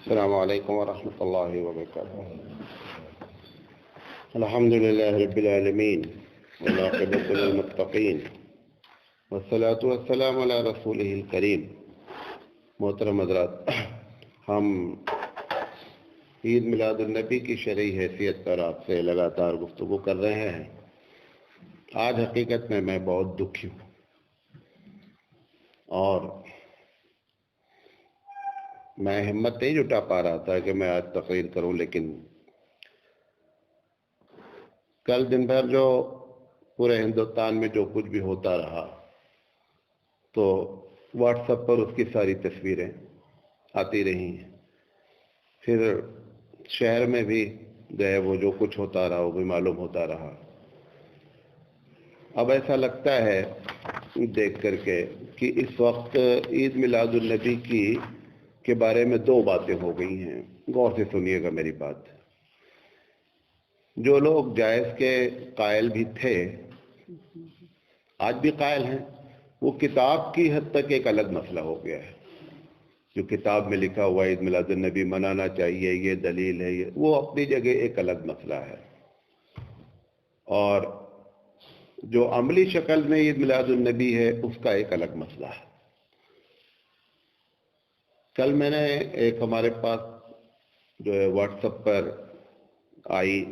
السلام علیکم ورحمۃ اللہ وبرکاتہ۔ الحمد للہ رب العالمین والعاقبۃ للمتقین والصلاۃ والسلام علی رسولہ الکریم۔ محترم حضرات، ہم عید میلاد النبی کی شرعی حیثیت پر آپ سے لگاتار گفتگو کر رہے ہیں۔ آج حقیقت میں بہت دکھی ہوں اور میں ہمت نہیں جٹا پا رہا تھا کہ میں آج تقریر کروں، لیکن کل دن بھر جو پورے ہندوستان میں جو کچھ بھی ہوتا رہا تو واٹس ایپ پر اس کی ساری تصویریں آتی رہی ہیں، پھر شہر میں بھی گئے، وہ جو کچھ ہوتا رہا وہ بھی معلوم ہوتا رہا۔ اب ایسا لگتا ہے دیکھ کر کے کہ اس وقت عید میلاد النبی کے بارے میں دو باتیں ہو گئی ہیں۔ غور سے سنیے گا میری بات۔ جو لوگ جائز کے قائل بھی تھے، آج بھی قائل ہیں، وہ کتاب کی حد تک ایک الگ مسئلہ ہو گیا ہے۔ جو کتاب میں لکھا ہوا عید میلاد النبی منانا چاہیے، یہ دلیل ہے، وہ اپنی جگہ ایک الگ مسئلہ ہے، اور جو عملی شکل میں عید میلاد النبی ہے اس کا ایک الگ مسئلہ ہے۔ کل میں نے ایک ہمارے پاس جو ہے واٹس ایپ پر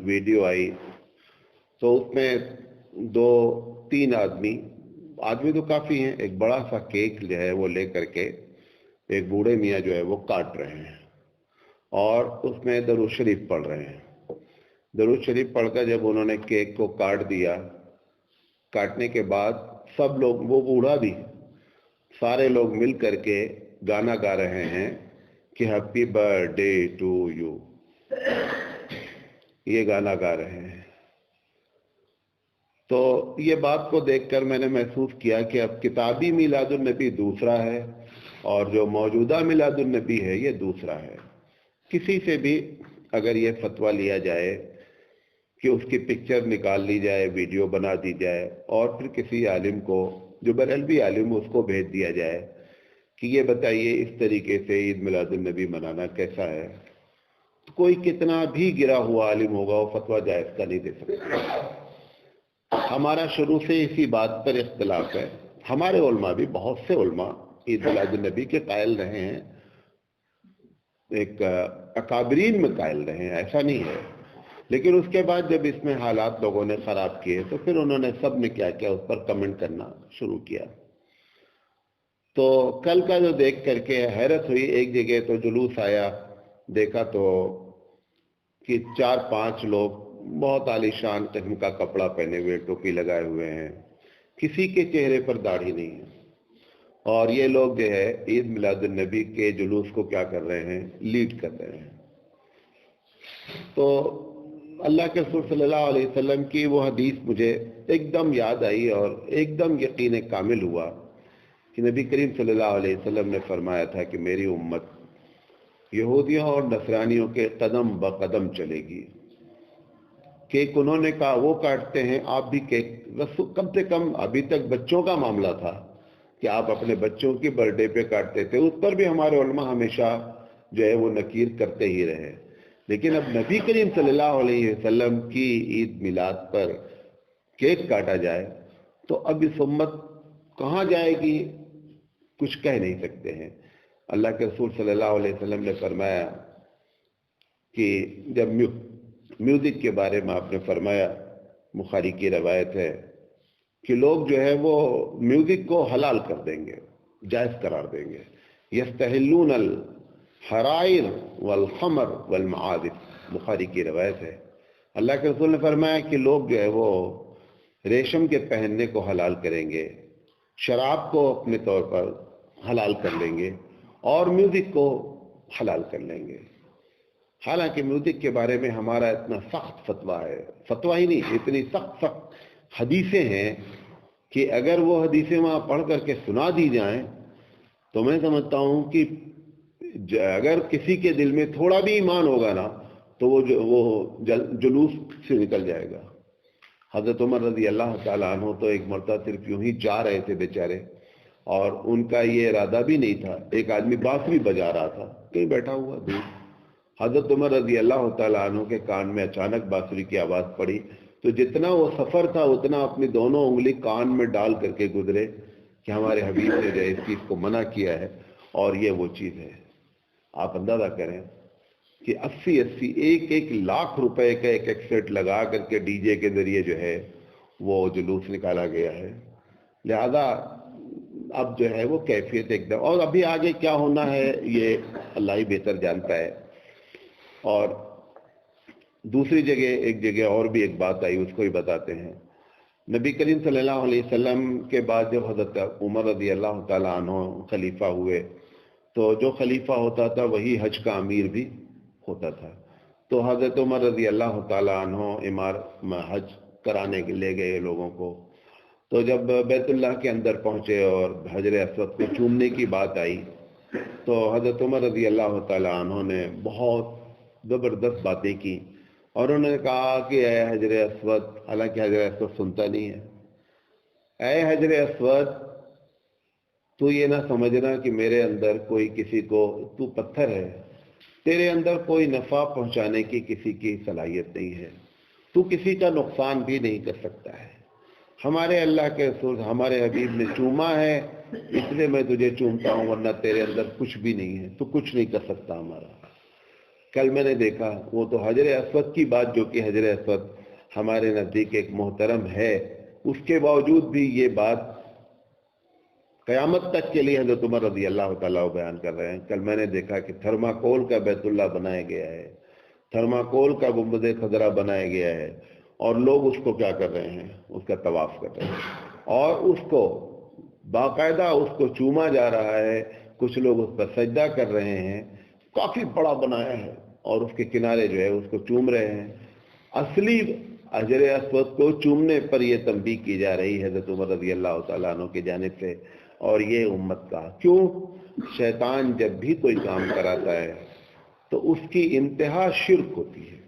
ویڈیو آئی، تو اس میں دو تین آدمی تو کافی ہیں، ایک بڑا سا کیک جو ہے وہ لے کر کے ایک بوڑھے میاں جو ہے وہ کاٹ رہے ہیں اور اس میں درود شریف پڑھ رہے ہیں۔ درود شریف پڑھ کر جب انہوں نے کیک کو کاٹ دیا، کاٹنے کے بعد سب لوگ، وہ بوڑھا بھی، سارے لوگ مل کر کے گانا گا رہے ہیں کہ happy birthday to you, یہ گانا گا رہے ہیں۔ تو یہ بات کو دیکھ کر میں نے محسوس کیا کہ اب کتابی میلاد النبی دوسرا ہے اور جو موجودہ میلاد النبی ہے یہ دوسرا ہے۔ کسی سے بھی اگر یہ فتویٰ لیا جائے کہ اس کی پکچر نکال لی جائے، ویڈیو بنا دی جائے اور پھر کسی عالم کو، جو بریلوی عالم، اس کو بھیج دیا جائے کہ یہ بتائیے اس طریقے سے عید میلاد النبی منانا کیسا ہے، تو کوئی کتنا بھی گرا ہوا عالم ہوگا وہ فتویٰ جائز کا نہیں دے سکتا۔ ہمارا شروع سے اسی بات پر اختلاف ہے۔ ہمارے علماء بھی، بہت سے علماء عید میلاد النبی کے قائل رہے ہیں، ایک اکابرین میں قائل رہے ہیں، ایسا نہیں ہے، لیکن اس کے بعد جب اس میں حالات لوگوں نے خراب کیے تو پھر انہوں نے سب نے کیا کیا، اس پر کمنٹ کرنا شروع کیا۔ تو کل کا جو دیکھ کر کے حیرت ہوئی، ایک جگہ تو جلوس آیا، دیکھا تو کہ 4-5 لوگ بہت عالی شان قسم کا کپڑا پہنے ہوئے، ٹوپی لگائے ہوئے ہیں، کسی کے چہرے پر داڑھی نہیں ہے، اور یہ لوگ جو ہے عید میلاد النبی کے جلوس کو کیا کر رہے ہیں، لیڈ کر رہے ہیں۔ تو اللہ کے رسول صلی اللہ علیہ وسلم کی وہ حدیث مجھے ایک دم یاد آئی اور ایک دم یقین کامل ہوا کہ نبی کریم صلی اللہ علیہ وسلم نے فرمایا تھا کہ میری امت یہودیوں اور نصرانیوں کے قدم بقدم چلے گی۔ کیک انہوں نے کہا وہ کاٹتے ہیں، آپ بھی کیک، کم سے کم ابھی تک بچوں کا معاملہ تھا کہ آپ اپنے بچوں کی برتھ ڈے پہ کاٹتے تھے، اس پر بھی ہمارے علماء ہمیشہ جو ہے وہ نکیر کرتے ہی رہے، لیکن اب نبی کریم صلی اللہ علیہ وسلم کی عید میلاد پر کیک کاٹا جائے تو اب اس امت کہاں جائے گی، کچھ کہہ نہیں سکتے ہیں۔ اللہ کے رسول صلی اللہ علیہ وسلم نے فرمایا کہ جب میوزک کے بارے میں آپ نے فرمایا، بخاری کی روایت ہے کہ لوگ جو ہے وہ میوزک کو حلال کر دیں گے، جائز قرار دیں گے۔ یستحلون الحرائر والخمر والمعازف، بخاری کی روایت ہے۔ اللہ کے رسول نے فرمایا کہ لوگ جو ہے وہ ریشم کے پہننے کو حلال کریں گے، شراب کو اپنے طور پر حلال کر لیں گے اور میوزک کو حلال کر لیں گے۔ حالانکہ میوزک کے بارے میں ہمارا اتنا سخت فتویٰ ہے، فتویٰ ہی نہیں، اتنی سخت حدیثیں ہیں کہ اگر وہ حدیثیں وہاں پڑھ کر کے سنا دی جائیں تو میں سمجھتا ہوں کہ اگر کسی کے دل میں تھوڑا بھی ایمان ہوگا نا تو وہ جلوس سے نکل جائے گا۔ حضرت عمر رضی اللہ تعالیٰ عنہ تو ایک مرتبہ صرف یوں ہی جا رہے تھے بیچارے، اور ان کا یہ ارادہ بھی نہیں تھا، ایک آدمی بانسری بجا رہا تھا کہیں بیٹھا ہوا دور، حضرت عمر رضی اللہ تعالیٰ عنہ کے کان میں اچانک بانسری کی آواز پڑی تو جتنا وہ سفر تھا اتنا اپنی دونوں انگلی کان میں ڈال کر کے گزرے کہ ہمارے حبیب نے جو اس چیز کو منع کیا ہے اور یہ وہ چیز ہے. آپ اندازہ کریں کہ 80 ایک لاکھ روپے کا ایک ایکسیٹ لگا کر کے ڈی جے کے ذریعے جو ہے وہ جلوس نکالا گیا ہے. لہذا اب جو ہے وہ کیفیت ایک دم، اور ابھی آگے کیا ہونا ہے یہ اللہ ہی بہتر جانتا ہے. اور دوسری جگہ ایک جگہ اور بھی ایک بات آئی، اس کو ہی بتاتے ہیں. نبی کریم صلی اللہ علیہ وسلم کے بعد جب حضرت عمر رضی اللہ تعالیٰ عنہ خلیفہ ہوئے تو جو خلیفہ ہوتا تھا وہی حج کا امیر بھی ہوتا تھا. تو حضرت عمر رضی اللہ تعالیٰ عنہ حج کرانے کے لے گئے لوگوں کو. تو جب بیت اللہ کے اندر پہنچے اور حجر اسود کو چومنے کی بات آئی تو حضرت عمر رضی اللہ تعالیٰ عنہ نے بہت زبردست باتیں کی اور انہوں نے کہا کہ اے حجر اسود، حالانکہ حجر اسود سنتا نہیں ہے، اے حجر اسود تو یہ نہ سمجھنا کہ میرے اندر کوئی کسی کو، تو پتھر ہے، تیرے اندر کوئی نفع پہنچانے کی کسی کی صلاحیت نہیں ہے، تو کسی کا نقصان بھی نہیں کر سکتا ہے. ہمارے اللہ کے رسول ہمارے حبیب نے چوما ہے اس لیے میں تجھے چومتا ہوں، ورنہ تیرے اندر کچھ بھی نہیں ہے، تو کچھ نہیں کر سکتا ہمارا. کل میں نے دیکھا وہ تو حجر اسود کی بات، جو کہ حجر اسود ہمارے نزدیک ایک محترم ہے، اس کے باوجود بھی یہ بات قیامت تک کے لیے حضرت عمر رضی اللہ تعالیٰ بیان کر رہے ہیں. کل میں نے دیکھا کہ تھرماکول کا بیت اللہ بنایا گیا ہے، تھرماکول کا گنبد خضرا بنایا گیا ہے، اور لوگ اس کو کیا کر رہے ہیں، اس کا طواف کر رہے ہیں اور اس کو باقاعدہ اس کو چوما جا رہا ہے. کچھ لوگ اس پر سجدہ کر رہے ہیں، کافی بڑا بنایا ہے اور اس کے کنارے جو ہے اس کو چوم رہے ہیں. اصلی حجر اسود کو چومنے پر یہ تنبیہ کی جا رہی ہے حضرت عمر رضی اللہ تعالیٰ عنہ کی جانب سے اور یہ امت کا. کیوں؟ شیطان جب بھی کوئی کام کراتا ہے تو اس کی انتہا شرک ہوتی ہے.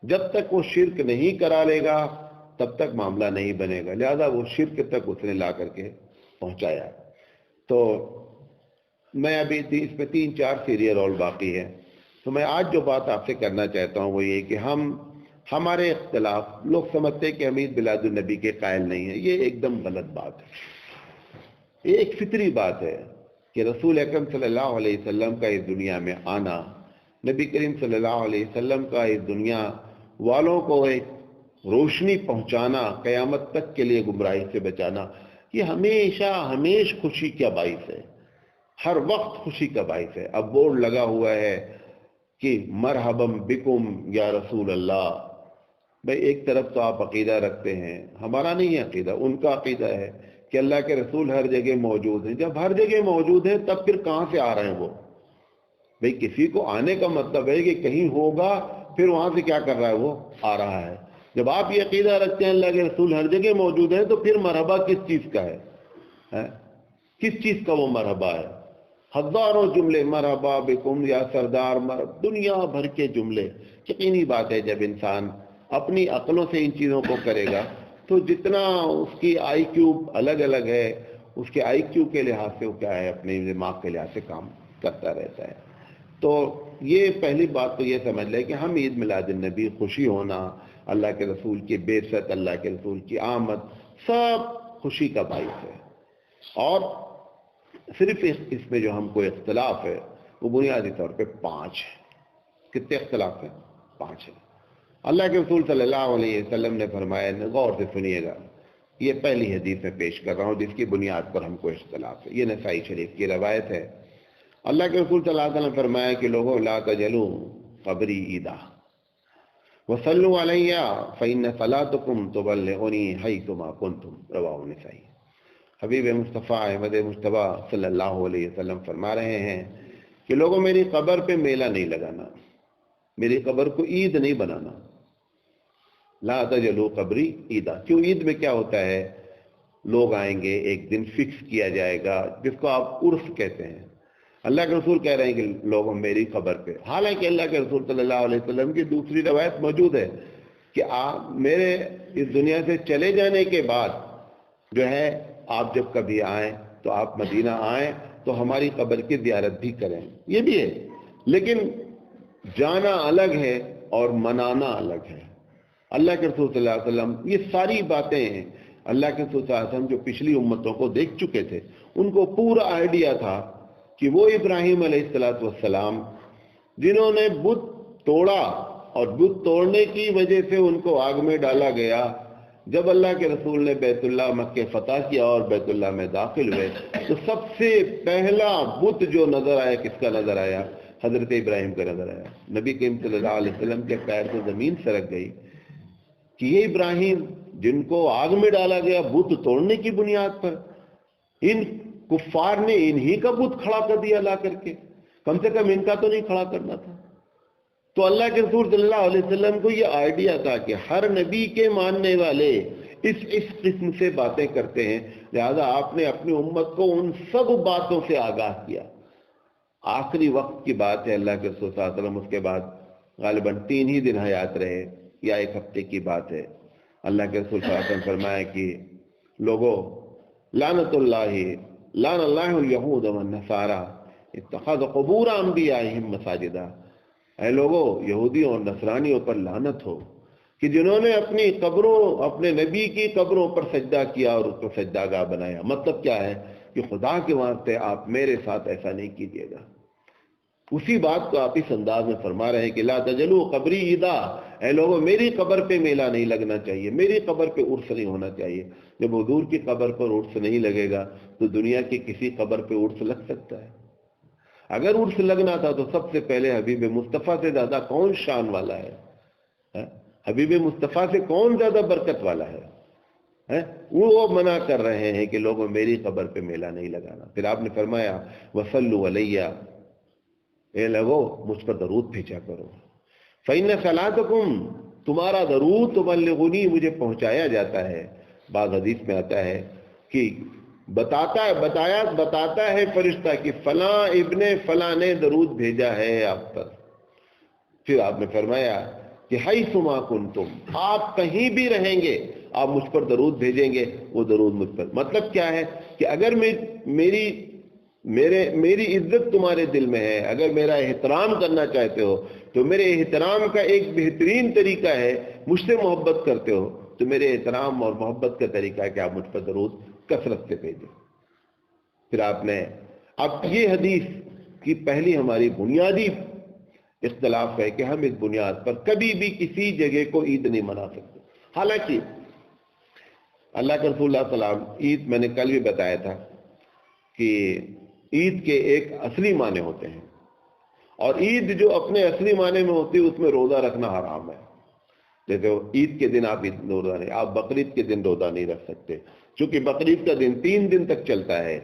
جب تک وہ شرک نہیں کرا لے گا تب تک معاملہ نہیں بنے گا. لہذا وہ شرک تک اس نے لا کر کے پہنچایا. تو میں ابھی اس میں 3-4 سیریل اور باقی ہے. تو میں آج جو بات آپ سے کرنا چاہتا ہوں وہ یہ کہ ہمارے اختلاف، لوگ سمجھتے کہ حمید میلاد النبی کے قائل نہیں ہیں. یہ ایک دم غلط بات ہے. یہ ایک فطری بات ہے کہ رسول اکرم صلی اللہ علیہ وسلم کا اس دنیا میں آنا، نبی کریم صلی اللہ علیہ وسلم کا اس دنیا والوں کو ایک روشنی پہنچانا، قیامت تک کے لیے گمراہی سے بچانا، یہ ہمیش خوشی کا باعث ہے، ہر وقت خوشی کا باعث ہے. اب بورڈ لگا ہوا ہے کہ مرحبم بکم یا رسول اللہ. بھئی ایک طرف تو آپ عقیدہ رکھتے ہیں، ہمارا نہیں ہے عقیدہ، ان کا عقیدہ ہے کہ اللہ کے رسول ہر جگہ موجود ہیں. جب ہر جگہ موجود ہیں تب پھر کہاں سے آ رہے ہیں وہ؟ بھئی کسی کو آنے کا مطلب ہے کہ کہیں ہوگا، پھر وہاں سے کیا کر رہا ہے؟ وہ آ رہا ہے. جب آپ یہ عقیدہ رکھتے ہیں اللہ کے رسول ہر جگہ موجود ہیں تو پھر مرحبا کس چیز کا ہے؟ کس چیز کا وہ مرحبا ہے؟ ہزاروں جملے مرحبا بکم یا سردار، دنیا بھر کے جملے. یقینی بات ہے جب انسان اپنی عقلوں سے ان چیزوں کو کرے گا تو جتنا اس کی آئی کیو الگ الگ ہے، اس کے آئی کیو کے لحاظ سے وہ کیا ہے، اپنے دماغ کے لحاظ سے کام کرتا رہتا ہے. تو یہ پہلی بات تو یہ سمجھ لے کہ ہم عید میلاد النبی، خوشی ہونا، اللہ کے رسول کی بعثت، اللہ کے رسول کی آمد، سب خوشی کا باعث ہے. اور صرف اس میں جو ہم کو اختلاف ہے وہ بنیادی طور پہ 5 ہے. کتنے اختلاف ہیں؟ 5 ہیں. اللہ کے رسول صلی اللہ علیہ وسلم نے فرمایا، غور سے سنیے گا، یہ پہلی حدیث میں پیش کر رہا ہوں جس کی بنیاد پر ہم کو اختلاف ہے. یہ نسائی شریف کی روایت ہے. اللہ کے رسول صلی اللہ علیہ وسلم نے فرمایا کہ لوگوں لا تجلوا قبری عیدا وصلوا علی فإن صلاتکم تبلغنی حیثما کنتم، رواہ نسائی. حبیب مصطفیٰ احمد مصطفیٰ صلی اللہ علیہ وسلم فرما رہے ہیں کہ لوگوں میری قبر پہ میلہ نہیں لگانا، میری قبر کو عید نہیں بنانا. لا تجلوا قبری عیدا. کیوں؟ عید میں کیا ہوتا ہے، لوگ آئیں گے، ایک دن فکس کیا جائے گا جس کو آپ عرس کہتے ہیں. اللہ کے رسول کہہ رہے ہیں کہ لوگوں میری قبر پہ، حالانکہ اللہ کے رسول صلی اللہ علیہ وسلم کی دوسری روایت موجود ہے کہ آپ میرے اس دنیا سے چلے جانے کے بعد جو ہے آپ جب کبھی آئیں تو آپ مدینہ آئیں تو ہماری قبر کی زیارت بھی کریں. یہ بھی ہے، لیکن جانا الگ ہے اور منانا الگ ہے. اللہ کے رسول صلی اللہ علیہ وسلم یہ ساری باتیں ہیں. اللہ کے رسول صلی اللہ علیہ وسلم جو پچھلی امتوں کو دیکھ چکے تھے, ان کو پورا آئیڈیا تھا کہ وہ ابراہیم علیہ السلام جنہوں نے بت توڑا اور بت توڑنے کی وجہ سے ان کو آگ میں ڈالا گیا, جب اللہ کے رسول نے بیت اللہ مکہ فتح کیا اور بیت اللہ میں داخل ہوئے تو سب سے پہلا بت جو نظر آیا کس کا نظر آیا؟ حضرت ابراہیم کا نظر آیا. نبی کریم صلی اللہ علیہ وسلم کے پیر سے زمین سرک گئی کہ یہ ابراہیم جن کو آگ میں ڈالا گیا بت توڑنے کی بنیاد پر, ان کفار نے انہی کا بت کھڑا کر دیا لا کر کے, کم سے کم ان کا تو نہیں کھڑا کرنا تھا. تو اللہ کے رسول صلی اللہ علیہ وسلم کو یہ آئیڈیا تھا کہ ہر نبی کے ماننے والے اس قسم سے باتیں کرتے ہیں, لہذا آپ نے اپنی امت کو ان سب باتوں سے آگاہ کیا. آخری وقت کی بات ہے, اللہ کے رسول صلی اللہ علیہ وسلم اس کے بعد غالباً 3 ہی دن حیات رہے یا 1 ہفتے کی بات ہے. اللہ کے رسول صلی اللہ علیہ وسلم فرمایا کہ لوگوں لعنت اللہ الیہود والنصارى اتخذوا قبور انبیائہم مساجدا. اے لوگوں, یہودیوں اور نصرانیوں پر لعنت ہو کہ جنہوں نے اپنی قبروں, اپنے نبی کی قبروں پر سجدہ کیا اور اس کو سجدہ گاہ بنایا. مطلب کیا ہے کہ خدا کے واسطے آپ میرے ساتھ ایسا نہیں کیجیے گا. اسی بات کو آپ اس انداز میں فرما رہے ہیں کہ لا تجلو قبری عیدا, اے لوگوں میری قبر پہ میلہ نہیں لگنا چاہیے, میری قبر پہ عرس نہیں ہونا چاہیے. جب حضور کی قبر پر عرس نہیں لگے گا تو دنیا کی کسی قبر پہ عرس لگ سکتا ہے؟ اگر عرس لگنا تھا تو سب سے پہلے حبیب مصطفیٰ سے زیادہ کون شان والا ہے؟ حبیب مصطفیٰ سے کون زیادہ برکت والا ہے؟ وہ منع کر رہے ہیں کہ لوگوں میری قبر پہ میلہ نہیں لگانا. پھر آپ نے فرمایا وصلوا علیہ, اے لوگو مجھ پر درود بھیجا کرو. فإن صلاتکم, تمہارا درود تبلغنی, مجھے پہنچایا جاتا ہے. بعض حدیث میں آتا ہے کہ بتاتا ہے فرشتہ کہ فلاں ابن فلاں نے درود بھیجا ہے آپ پر. پھر آپ نے فرمایا کہ حیثما کنتم, آپ کہیں بھی رہیں گے آپ مجھ پر درود بھیجیں گے, وہ درود مجھ پر. مطلب کیا ہے کہ اگر میری عزت تمہارے دل میں ہے, اگر میرا احترام کرنا چاہتے ہو تو میرے احترام کا ایک بہترین طریقہ ہے, مجھ سے محبت کرتے ہو تو میرے احترام اور محبت کا طریقہ ہے کہ آپ مجھ پر درود کثرت سے بھیجیں. پھر آپ نے, اب یہ حدیث کی پہلی ہماری بنیادی اختلاف ہے کہ ہم اس بنیاد پر کبھی بھی کسی جگہ کو عید نہیں منا سکتے. حالانکہ اللہ کے رسول اللہ صلی اللہ علیہ وسلم, عید میں نے کل بھی بتایا تھا کہ عید کے ایک اصلی معنی ہوتے ہیں, اور عید جو اپنے اصلی معنی میں ہوتی ہے اس میں روزہ رکھنا حرام ہے. جیسے عید کے دن آپ روزہ نہیں, آپ بقرعید کے دن روزہ نہیں رکھ سکتے, چونکہ بقرعید کا دن 3 دن تک چلتا ہے.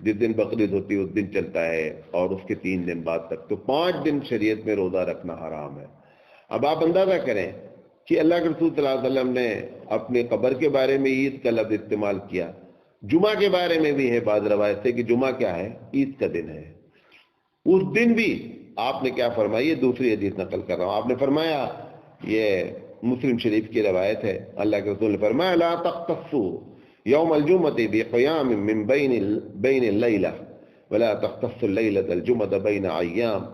جس دن بقرعید ہوتی ہے اس دن چلتا ہے اور اس کے 3 دن بعد تک, تو 5 دن شریعت میں روزہ رکھنا حرام ہے. اب آپ اندازہ کریں کہ اللہ کے رسول صلی اللہ علیہ وسلم نے اپنے قبر کے بارے میں عید کا لفظ استعمال کیا. جمعہ کے بارے میں بھی ہے بعض روایت سے کہ جمعہ کیا ہے, عید کا دن ہے. اس دن بھی آپ نے کیا فرمایا, یہ دوسری حدیث نقل کر رہا ہوں, آپ نے فرمایا, یہ مسلم شریف کی روایت ہے, اللہ کے رسول نے فرمایا لا تختصوا یوم الجمعۃ بقیام من بین اللیلہ ولا تختصوا اللیلۃ الجمعۃ بین ایام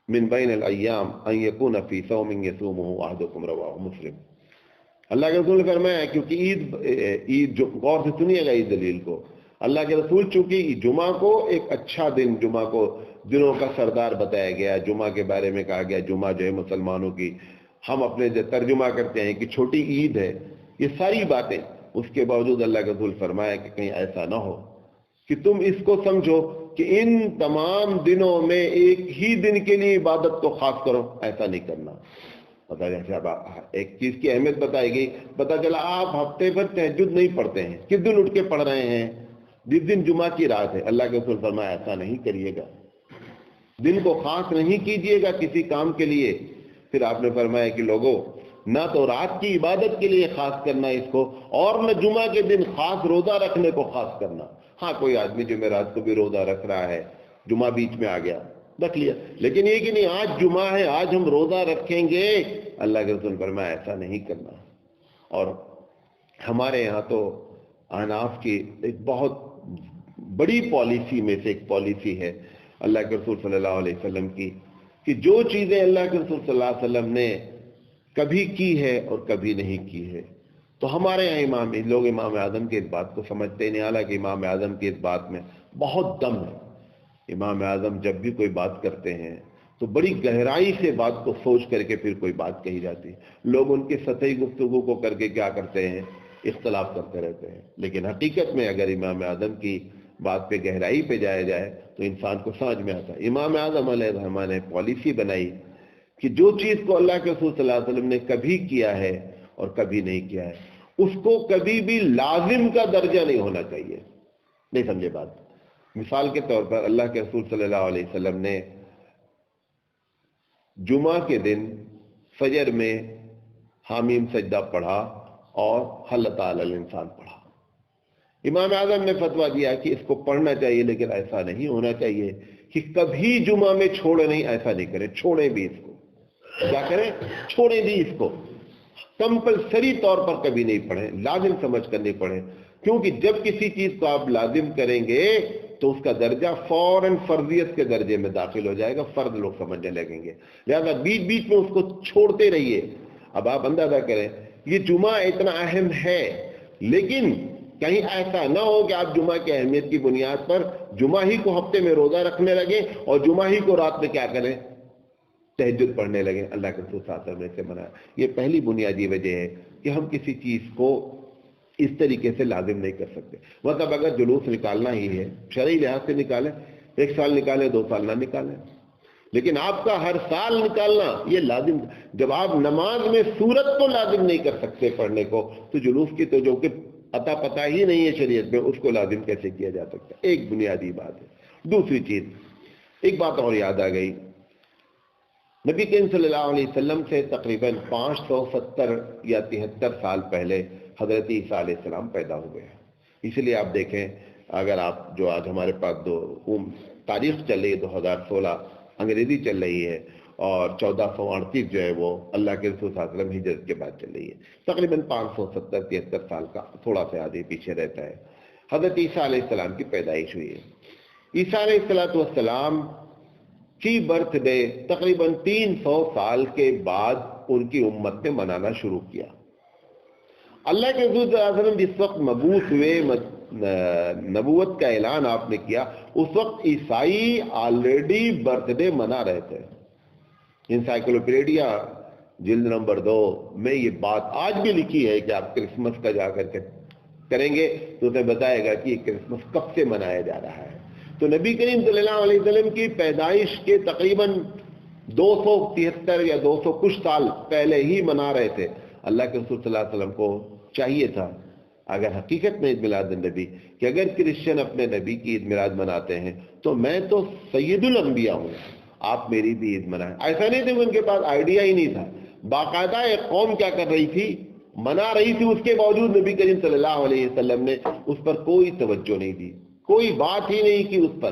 من بین الایام ان یکون فی صوم یصومہ احدکم, رواہ مسلم. اللہ کے رسول نے فرمایا کیونکہ عید غور سے سنیے گا اس دلیل کو, اللہ کے رسول چونکہ جمعہ کو ایک اچھا دن, جمعہ کو دنوں کا سردار بتایا گیا, جمعہ کے بارے میں کہا گیا جمعہ جو ہے مسلمانوں کی, ہم اپنے جو ترجمہ کرتے ہیں کہ چھوٹی عید ہے, یہ ساری باتیں, اس کے باوجود اللہ کے رسول فرمایا کہ کہیں ایسا نہ ہو کہ تم اس کو سمجھو کہ ان تمام دنوں میں ایک ہی دن کے لیے عبادت کو خاص کرو, ایسا نہیں کرنا. پتا جیسے اب ایک چیز کی اہمیت بتائے گی, پتا چلا آپ ہفتے بھر تہجد نہیں پڑھتے ہیں, کس دن اٹھ کے پڑھ رہے ہیں, جس دن جمعہ کی رات ہے. اللہ کے رسول فرمایا ایسا نہیں کریے گا, دن کو خاص نہیں کیجیے گا کسی کام کے لیے. پھر آپ نے فرمایا کہ لوگوں نہ تو رات کی عبادت کے لیے خاص کرنا اس کو, اور نہ جمعہ کے دن خاص روزہ رکھنے کو خاص کرنا. ہاں کوئی آدمی جو میں رات کو بھی روزہ رکھ رہا ہے, جمعہ بیچ میں آ گیا رکھ لیا, لیکن یہ کہ نہیں آج جمعہ ہے آج ہم روزہ رکھیں گے, اللہ کے رسول فرمایا ایسا نہیں کرنا. اور ہمارے یہاں تو احناف کی ایک بہت بڑی پالیسی میں سے ایک پالیسی ہے اللہ کے رسول صلی اللہ علیہ وسلم کی, کہ جو چیزیں اللہ کے رسول صلی اللہ علیہ وسلم نے کبھی کی ہے اور کبھی نہیں کی ہے، تو ہمارے یہاں لوگ امام اعظم کی اس بات کو سمجھتے نہیں، حالانکہ امام اعظم کی اس بات میں بہت دم ہے۔ امام اعظم جب بھی کوئی بات کرتے ہیں تو بڑی گہرائی سے بات کو سوچ کر کے پھر کوئی بات کہی جاتی ہے۔ لوگ ان کی سطحی گفتگو کو کر کے کیا کرتے ہیں، اختلاف کرتے رہتے ہیں، لیکن حقیقت میں اگر امام اعظم کی بات پہ گہرائی پہ جایا جائے تو انسان کو سمجھ میں آتا ہے۔ امام اعظم علیہ الرحمٰن نے پالیسی بنائی کہ جو چیز کو اللہ کے رسول صلی اللہ علیہ وسلم نے کبھی کیا ہے اور کبھی نہیں کیا ہے، اس کو کبھی بھی لازم کا درجہ نہیں ہونا چاہیے۔ نہیں سمجھے بات؟ مثال کے طور پر اللہ کے رسول صلی اللہ علیہ وسلم نے جمعہ کے دن فجر میں حامیم سجدہ پڑھا اور حل تعالی الانسان پڑھا۔ امام اعظم نے فتویٰ دیا کہ اس کو پڑھنا چاہیے، لیکن ایسا نہیں ہونا چاہیے کہ کبھی جمعہ میں چھوڑے نہیں، ایسا نہیں کریں، چھوڑیں بھی اس کو۔ کیا کریں؟ چھوڑیں بھی اس کو، کمپلسری طور پر کبھی نہیں پڑھیں، لازم سمجھ کر نہیں پڑھیں، کیونکہ جب کسی چیز کو آپ لازم کریں گے تو اس کا درجہ فوراً فرضیت کے درجے میں داخل ہو جائے گا، فرض لوگ سمجھنے لگیں گے، لہذا بیچ بیچ میں اس کو چھوڑتے رہیے۔ اب آپ اندازہ کریں یہ جمعہ اتنا اہم ہے، لیکن کہیں ایسا نہ ہو کہ آپ جمعہ کی اہمیت کی بنیاد پر جمعہ ہی کو ہفتے میں روزہ رکھنے لگیں اور جمعہ ہی کو رات میں کیا کریں، تہجد پڑھنے لگیں۔ اللہ کے رسول صلی اللہ علیہ وسلم نے سے منع۔ یہ پہلی بنیادی وجہ ہے کہ ہم کسی چیز کو اس طریقے سے لازم نہیں کر سکتے۔ مطلب اگر جلوس نکالنا ہی ہے شرعی لحاظ سے نکالیں، 1 سال نکالیں، 2 سال نہ نکالیں، لیکن آپ کا ہر سال نکالنا یہ لازم۔ جب آپ نماز میں سورت کو لازم نہیں کر سکتے پڑھنے کو، تو جلوس کی تو جو کہ عطا پتہ ہی نہیں ہے شریعت میں، اس کو لازم کیسے کیا جا سکتا ہے؟ ایک بنیادی بات ہے۔ دوسری چیز، ایک بات اور یاد آ گئی، نبی کریم صلی اللہ علیہ وسلم سے تقریباً 570 یا 73 سال پہلے حضرت عیسیٰ علیہ السلام پیدا ہوئے ہیں۔ اس لیے آپ دیکھیں، اگر آپ جو آج ہمارے پاس تاریخ چل رہی ہے 2016 انگریزی چل رہی ہے، اور 1438 جو ہے وہ اللہ کے رسول صلی اللہ علیہ وسلم ہجرت کے بعد چل رہی ہے، تقریباً 570-73 سال کا تھوڑا سا آدھے پیچھے رہتا ہے، حضرت عیسیٰ علیہ السلام کی پیدائش ہوئی ہے۔ عیسیٰ علیہ السلام کی برتھ ڈے تقریباً 300 سال کے بعد ان کی امت نے منانا شروع کیا۔ اللہ کے رسول صلی اللہ علیہ وسلم جس وقت مبعوث ہوئے، نبوت کا اعلان آپ نے کیا، اس وقت عیسائی آلریڈی برتھ ڈے منا رہے تھے۔ انسائکلوپیڈیا جلد نمبر 2 میں یہ بات آج بھی لکھی ہے کہ آپ کرسمس کا جا کر کے کریں گے تو اسے بتائے گا کہ یہ کرسمس کب سے منایا جا رہا ہے۔ تو نبی کریم صلی اللہ علیہ وسلم کی پیدائش کے تقریباً 273 یا 200 کچھ سال پہلے ہی منا رہے تھے۔ اللہ کے رسول صلی اللہ علیہ وسلم کو چاہیے تھا، اگر حقیقت میں عید میلاد النبی، کہ اگر کرسچن اپنے نبی کی عید میلاد مناتے ہیں تو میں تو سید الانبیاء ہوں، آپ میری بھی عید منائیں۔ ایسا نہیں تھا کہ ان کے پاس آئیڈیا ہی نہیں تھا، باقاعدہ ایک قوم کیا کر رہی تھی، منا رہی تھی، اس کے باوجود نبی کریم صلی اللہ علیہ وسلم نے اس پر کوئی توجہ نہیں دی، کوئی بات ہی نہیں کی اس پر۔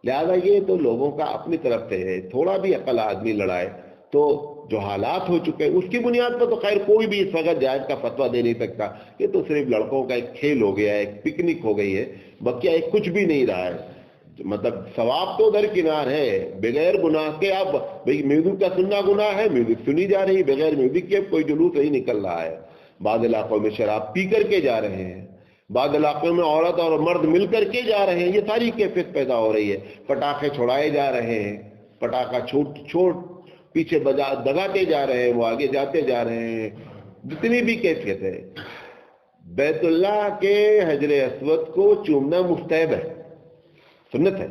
لہذا یہ تو لوگوں کا اپنی طرف سے ہے، تھوڑا بھی عقل آدمی لڑائے تو جو حالات ہو چکے اس کی بنیاد پر تو خیر کوئی بھی اس وقت جائز کا فتویٰ دے نہیں سکتا، یہ تو صرف لڑکوں کا ایک کھیل ہو گیا ہے، ایک پکنک ہو گئی ہے، بقیہ ایک کچھ بھی نہیں رہا ہے۔ مطلب ثواب تو درکنار ہے، بغیر گناہ کے آپ بھئی میوزک کا سننا گناہ ہے، میوزک سنی جا رہی، بغیر میوزک کے کوئی جلوس نہیں نکل رہا ہے۔ بعض علاقوں میں شراب پی کر کے جا رہے ہیں، بعض علاقوں میں عورت اور مرد مل کر کے جا رہے ہیں، یہ ساری کیفیت پیدا ہو رہی ہے۔ پٹاخے چھوڑائے جا رہے ہیں، پٹاخہ چھوٹ پیچھے دگاتے جا رہے ہیں، وہ آگے جاتے جا رہے ہیں، جتنی بھی کیفیت ہے۔ بیت اللہ کے حجر اسود کو چومنا مستحب ہے، سنت ہے،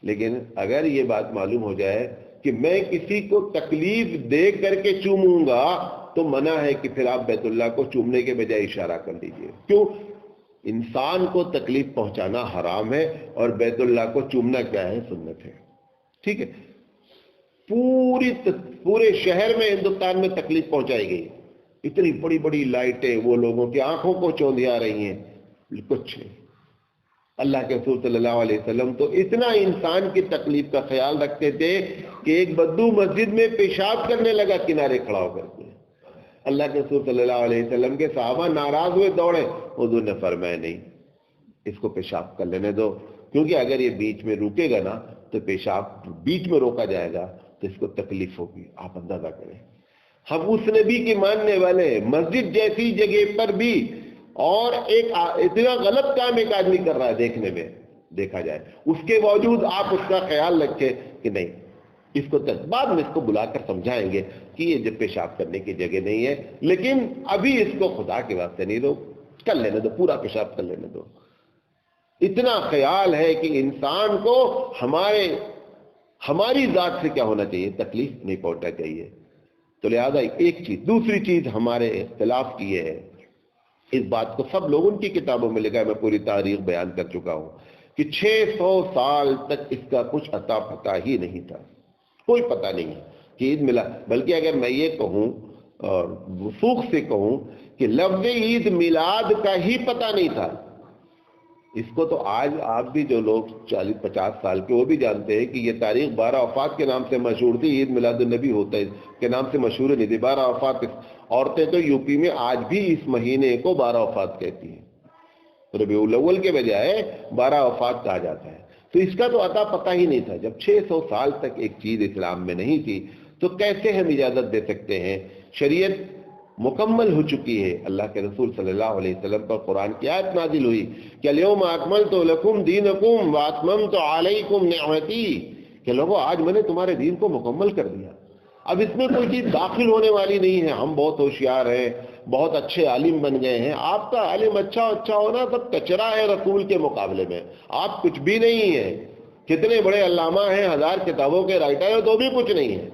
لیکن اگر یہ بات معلوم ہو جائے کہ میں کسی کو تکلیف دے کر کے چوموں گا تو منع ہے کہ پھر آپ بیت اللہ کو چومنے کے بجائے اشارہ کر دیجئے۔ کیوں؟ انسان کو تکلیف پہنچانا حرام ہے اور بیت اللہ کو چومنا کیا ہے؟ سنت ہے۔ ٹھیک ہے، پورے شہر میں ہندوستان میں تکلیف پہنچائی گئی، اتنی بڑی بڑی لائٹیں وہ لوگوں کی آنکھوں کو چوندھیا رہی ہیں، کچھ نہیں۔ اللہ کے رسول صلی اللہ علیہ وسلم تو اتنا انسان کی تکلیف کا خیال رکھتے تھے کہ ایک بدو مسجد میں پیشاب کرنے لگا کنارے کھڑا ہو کر کے، اللہ کے رسول صلی اللہ علیہ وسلم کے صحابہ ناراض ہوئے، دوڑے، حضور نے فرمایا نہیں، اس کو پیشاب کر لینے دو، کیونکہ اگر یہ بیچ میں رکے گا نا تو پیشاب بیچ میں روکا جائے گا تو اس کو تکلیف ہوگی. آپ اندازہ کریں, ہم اس نبی کے ماننے والے ہیں, مسجد جیسی جگہ پر بھی, اور ایک اتنا غلط کام ایک آدمی کر رہا ہے دیکھنے میں, دیکھا جائے, اس کے باوجود آپ اس کا خیال رکھیں کہ نہیں اس کو بعد میں اس کو بلا کر سمجھائیں گے کہ یہ جب پیشاب کرنے کی جگہ نہیں ہے, لیکن ابھی اس کو خدا کے واسطے نہیں دو, کر لینے دو, پورا پیشاب کر لینے دو. اتنا خیال ہے کہ انسان کو ہماری ذات سے کیا ہونا چاہیے, تکلیف نہیں پہنچنا چاہیے. تو لہذا ایک چیز. دوسری چیز ہمارے اختلاف کی یہ ہے, اس بات کو سب لوگوں کی کتابوں میں لکھا ہے, میں پوری تاریخ بیان کر چکا ہوں کہ 600 سال تک اس کا کچھ عطا پتہ ہی نہیں تھا, کوئی پتہ نہیں کہ عید ملا. بلکہ اگر میں یہ کہوں اور وثوق سے کہوں کہ لفظ عید میلاد کا ہی پتہ نہیں تھا. اس کو تو آج آپ بھی جو لوگ 40-50 سال کے وہ بھی جانتے ہیں کہ یہ تاریخ 12 وفات کے نام سے مشہور تھی, عید میلاد النبی ہوتا ہے کے نام سے مشہور نہیں تھی. 12 وفات, عورتیں تو یو پی میں آج بھی اس مہینے کو 12 وفات کہتی ہیں, ربیع الاول کے بجائے 12 وفات کہا جاتا ہے. تو اس کا تو عطا پتہ ہی نہیں تھا. جب 600 سال تک ایک چیز اسلام میں نہیں تھی تو کیسے ہم اجازت دے سکتے ہیں؟ شریعت مکمل ہو چکی ہے. اللہ کے رسول صلی اللہ علیہ وسلم پر قرآن کی آیت نازل ہوئی کہ الیوم اکملت لکم دینکم واتممت علیکم نعمتی, کہ لوگوں آج میں نے تمہارے دین کو مکمل کر دیا. اب اس میں کوئی چیز داخل ہونے والی نہیں ہے. ہم بہت ہوشیار ہیں, بہت اچھے عالم بن گئے ہیں. آپ کا عالم اچھا ہونا سب کچرا ہے رسول کے مقابلے میں. آپ کچھ بھی نہیں ہیں. کتنے بڑے علامہ ہیں, 1000 کتابوں کے رائٹر ہیں, تو بھی کچھ نہیں ہے.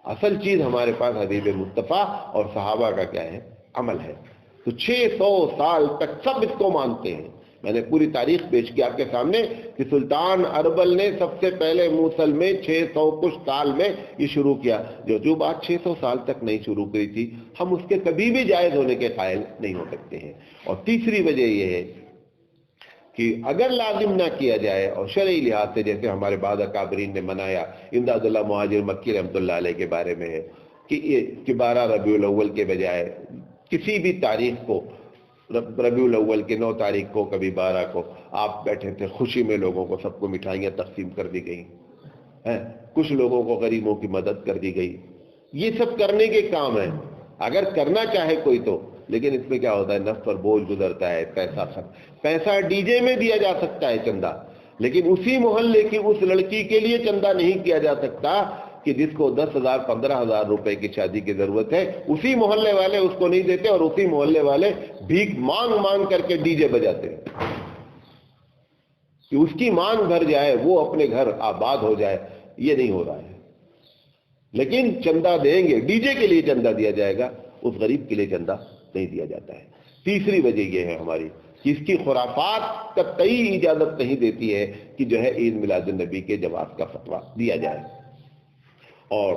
اصل چیز ہمارے پاس حبیب مصطفیٰ اور صحابہ کا کیا ہے, عمل ہے. تو 600 سال تک سب اس کو مانتے ہیں. میں نے پوری تاریخ پیش کی آپ کے سامنے کہ سلطان اربل نے سب سے پہلے موصل میں 600 کچھ سال میں یہ شروع کیا. جو بات 600 سال تک نہیں شروع کی تھی, ہم اس کے کبھی بھی جائز ہونے کے قائل نہیں ہو سکتے ہیں. اور تیسری وجہ یہ ہے کہ اگر لازم نہ کیا جائے اور شرعی لحاظ سے, جیسے ہمارے بعض اکابرین نے منایا, امداد اللہ مہاجر مکی رحمۃ اللہ علیہ کے بارے میں ہے کہ 12 ربیع الاول کے بجائے کسی بھی تاریخ کو, ربیع الاول کے 9 تاریخ کو, کبھی 12 کو آپ بیٹھے تھے, خوشی میں لوگوں کو سب کو مٹھائیاں تقسیم کر دی گئیں, کچھ لوگوں کو غریبوں کی مدد کر دی گئی. یہ سب کرنے کے کام ہیں اگر کرنا چاہے کوئی تو. لیکن اس میں کیا ہوتا ہے, نفس پر بوجھ گزرتا ہے. پیسہ ڈی جے میں دیا جا سکتا ہے چندہ, لیکن اسی محلے کی اس لڑکی کے لیے چندہ نہیں کیا جا سکتا کہ جس کو 10,000 15,000 روپے کی شادی کی ضرورت ہے. اسی محلے والے اس کو نہیں دیتے, اور اسی محلے والے بھیک مانگ کر کے ڈی جے بجاتے ہیں کہ اس کی مانگ بھر جائے, وہ اپنے گھر آباد ہو جائے. یہ نہیں ہو رہا ہے. لیکن چندہ دیں گے, ڈی جے کے لیے چندہ دیا جائے گا, اس غریب کے لیے چندہ نہیں دیا جاتا ہے. تیسری وجہ یہ ہے ہماری کہ اس کی خرافات کا کوئی اجازت نہیں دیتی ہے کہ جو ہے عید میلاد النبی کے جواز کا فتویٰ دیا جائے. اور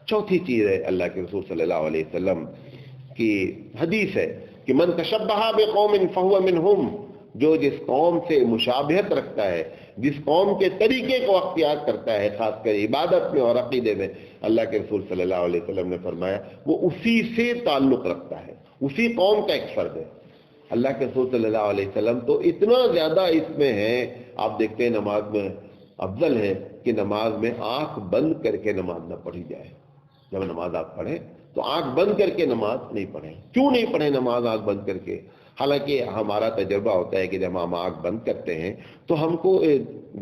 چوتھی چیز ہے اللہ کے رسول صلی اللہ علیہ وسلم کی حدیث ہے کہ من تشبہ بقوم فہو منہم, جو جس قوم سے مشابہت رکھتا ہے, جس قوم کے طریقے کو اختیار کرتا ہے, خاص کر عبادت میں اور عقیدے میں, اللہ کے رسول صلی اللہ علیہ وسلم نے فرمایا وہ اسی سے تعلق رکھتا ہے, اسی قوم کا ایک فرد ہے. اللہ کے رسول صلی اللہ علیہ وسلم تو اتنا زیادہ اس میں ہے. آپ دیکھتے ہیں نماز میں افضل ہے کہ نماز میں آنکھ بند کر کے نماز نہ پڑھی جائے. جب نماز آپ پڑھیں تو آنکھ بند کر کے نماز نہیں پڑھیں. کیوں نہیں پڑھیں نماز آنکھ بند کر کے؟ حالانکہ ہمارا تجربہ ہوتا ہے کہ جب ہم آنکھ بند کرتے ہیں تو ہم کو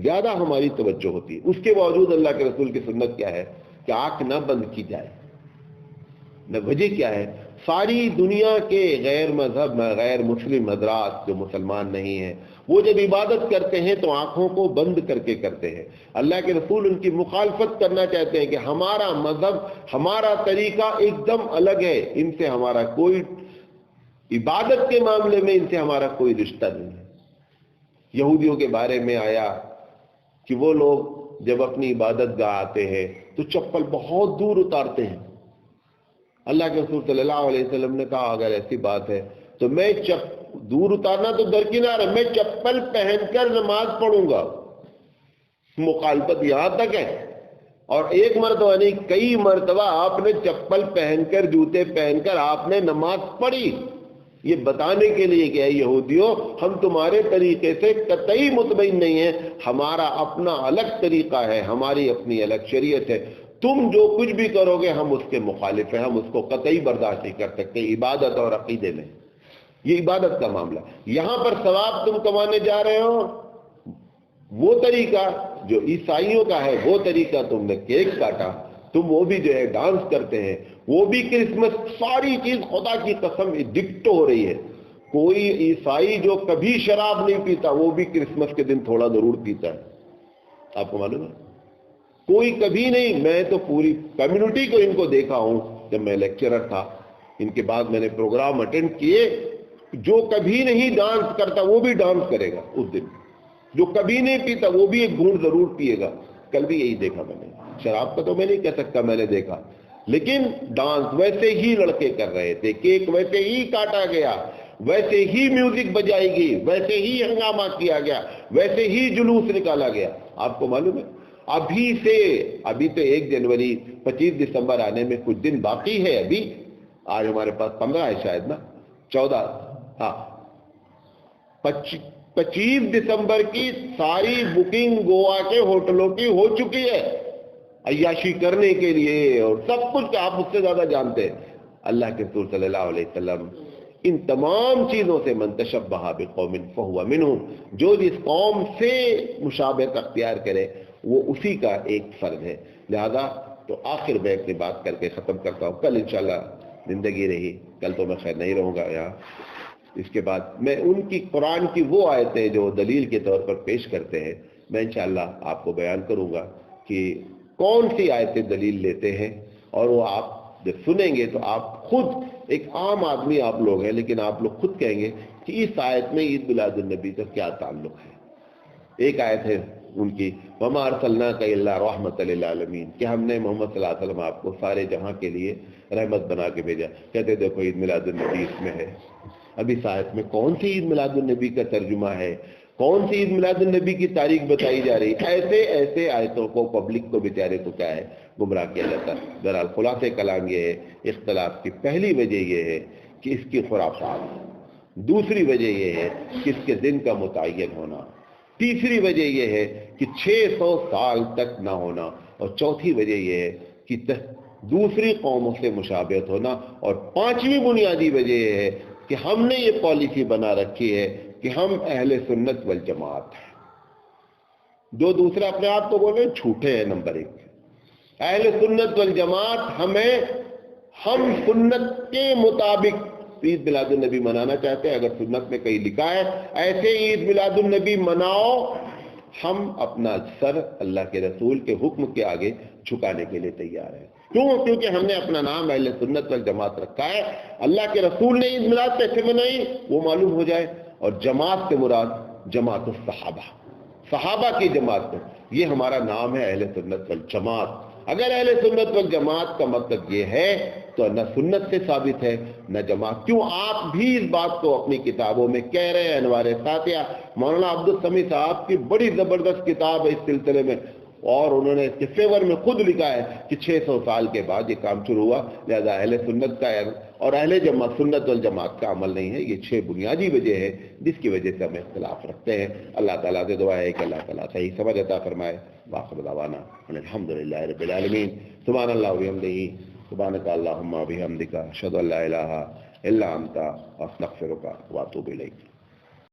زیادہ ہماری توجہ ہوتی ہے. اس کے باوجود اللہ کے رسول کی سنت کیا ہے کہ آنکھ نہ بند کی جائے. نہ وجہ کیا ہے, ساری دنیا کے غیر مذہب غیر مسلم حضرات جو مسلمان نہیں ہیں وہ جب عبادت کرتے ہیں تو آنکھوں کو بند کر کے کرتے ہیں. اللہ کے رسول ان کی مخالفت کرنا چاہتے ہیں کہ ہمارا مذہب, ہمارا طریقہ ایک دم الگ ہے, ان سے ہمارا کوئی, عبادت کے معاملے میں ان سے ہمارا کوئی رشتہ نہیں ہے. یہودیوں کے بارے میں آیا کہ وہ لوگ جب اپنی عبادت گاہ آتے ہیں تو چپل بہت دور اتارتے ہیں. اللہ کے رسول صلی اللہ علیہ وسلم نے کہا اگر ایسی بات ہے تو میں دور اتارنا تو درکنار ہے, میں چپل پہن کر نماز پڑھوں گا. مخالفت یہاں تک ہے. اور ایک مرتبہ نہیں, کئی مرتبہ آپ نے چپل پہن کر, جوتے پہن کر آپ نے نماز پڑھی. یہ بتانے کے لیے کہ اے یہودیوں ہم تمہارے طریقے سے قطعی مطمئن نہیں ہیں، ہمارا اپنا الگ طریقہ ہے، ہماری اپنی الگ شریعت ہے، تم جو کچھ بھی کرو گے ہم اس کے مخالف ہیں، ہم اس کو قطعی برداشت نہیں کر سکتے عبادت اور عقیدے میں۔ یہ عبادت کا معاملہ، یہاں پر ثواب تم کمانے جا رہے ہو، وہ طریقہ جو عیسائیوں کا ہے وہ طریقہ تم نے کیک کاٹا، تم وہ بھی جو ہے ڈانس کرتے ہیں، وہ بھی کرسمس، ساری چیز خدا کی قسم ڈکٹ ہو رہی ہے۔ کوئی عیسائی جو کبھی شراب نہیں پیتا وہ بھی کرسمس کے دن تھوڑا ضرور پیتا ہے، آپ کو معلوم ہے؟ کوئی کبھی نہیں، میں تو پوری کمیونٹی کو ان کو دیکھا ہوں، جب میں لیکچرر تھا ان کے بعد میں نے پروگرام اٹینڈ کیے، جو کبھی نہیں ڈانس کرتا وہ بھی ڈانس کرے گا اس دن، جو کبھی نہیں پیتا وہ بھی ایک گھونٹ ضرور پیے گا۔ کل بھی یہی دیکھا میں نے، شراب کا تو میں نہیں کہہ سکتا میں نے دیکھا، لیکن ڈانس ویسے ہی لڑکے کر رہے تھے، کیک ویسے ہی کاٹا گیا، ویسے ہی میوزک بجائی گئی، ویسے ہی ہنگامہ کیا گیا، ویسے ہی جلوس نکالا گیا۔ آپ کو معلوم ہے ابھی تو 1 جنوری 25 دسمبر آنے میں کچھ دن باقی ہے، ابھی آج ہمارے پاس 15 ہے شاید نا، 14، ہاں 25 دسمبر کی ساری بکنگ گوا کے ہوٹلوں کی ہو چکی ہے عیاشی کرنے کے لیے، اور سب کچھ آپ مجھ سے زیادہ جانتے ہیں۔ اللہ کے رسول صلی اللہ علیہ وسلم ان تمام چیزوں سے من تشبہ بقوم فہو منہم، جو جس قوم سے مشابہت اختیار کرے وہ اسی کا ایک فرد ہے۔ لہذا تو آخر میں اپنی بات کر کے ختم کرتا ہوں، کل انشاءاللہ زندگی رہی، کل تو میں خیر نہیں رہوں گا یہاں، اس کے بعد میں ان کی قرآن کی وہ آیتیں جو دلیل کے طور پر پیش کرتے ہیں میں انشاءاللہ آپ کو بیان کروں گا کہ کون سی آیتیں دلیل لیتے ہیں، اور وہ آپ جب سنیں گے تو آپ خود، ایک عام آدمی آپ لوگ ہیں لیکن آپ لوگ خود کہیں گے کہ اس آیت میں عید میلاد النبی کا کیا تعلق ہے۔ ایک آیت ہے ان کی وَمَا أَرْسَلْنَاكَ إِلَّا رَحْمَةً لِلْعَالَمِينَ، کہ ہم نے محمد صلی اللہ علیہ وسلم آپ کو سارے جہاں کے لیے رحمت بنا کے بھیجا۔ کہتے دیکھو عید میلاد النبی اس میں ہے، اب اس آیت میں کون سی عید میلاد النبی کا ترجمہ ہے، کون سی عید میلاد النبی کی تاریخ بتائی جا رہی، ایسے آیتوں کو پبلک کو بیچارے کو کیا ہے گمراہ کیا جاتا ہے۔ بہرحال خلاصہ کلام یہ ہے، اختلاف کی پہلی وجہ یہ ہے کہ اس کی خرافات، دوسری وجہ یہ ہے کہ اس کے دن کا متعین ہونا، تیسری وجہ یہ ہے کہ 600 سال تک نہ ہونا، اور چوتھی وجہ یہ ہے کہ دوسری قوموں سے مشابہت ہونا، اور پانچویں بنیادی وجہ یہ ہے کہ ہم نے یہ پالیسی بنا رکھی ہے کہ ہم اہل سنت والجماعت ہیں۔ جو دوسرے اپنے آپ کو بولے جھوٹے ہیں، نمبر 1۔ اہل سنت والجماعت ہم سنت کے مطابق عید میلاد النبی منانا چاہتے ہیں، اگر سنت میں کہیں لکھا ہے ایسے عید میلاد النبی مناؤ، ہم اپنا سر اللہ کے رسول کے حکم کے آگے جھکانے کے لیے تیار ہیں۔ کیونکہ ہم نے اپنا نام اہل سنت والجماعت رکھا ہے۔ اللہ کے رسول نے عید میلاد کیسے منائی وہ معلوم ہو جائے، اور جماعت سے مراد جماعت الصحابہ، صحابہ کی جماعت ہے، یہ ہمارا نام ہے اہل سنت والجماعت۔ اگر اہل سنت والجماعت کا مطلب یہ ہے تو نہ سنت سے ثابت ہے نہ جماعت۔ کیوں آپ بھی اس بات کو اپنی کتابوں میں کہہ رہے ہیں؟ انوار ساتھیہ مولانا عبدالسمیع صاحب کی بڑی زبردست کتاب ہے اس سلسلے میں، اور انہوں نے اس کے فیور میں خود لکھا ہے کہ 600 سال کے بعد یہ کام شروع ہوا، لہذا اہل سنت کا اور اہل جماعت سنت والجماعت کا عمل نہیں ہے۔ یہ 6 بنیادی وجہ ہے جس کی وجہ سے ہم اختلاف رکھتے ہیں۔ اللہ تعالیٰ سے دعا ہے کہ اللہ تعالیٰ صحیح سمجھ عطا فرمائے۔ وآخر دعوانا ان الحمدللہ رب العالمین۔ سبحان اللہ وبحمدہ، سبحانک اللہم وبحمدک، اشہد ان لا الہ الا انت، استغفرک واتوب الیک۔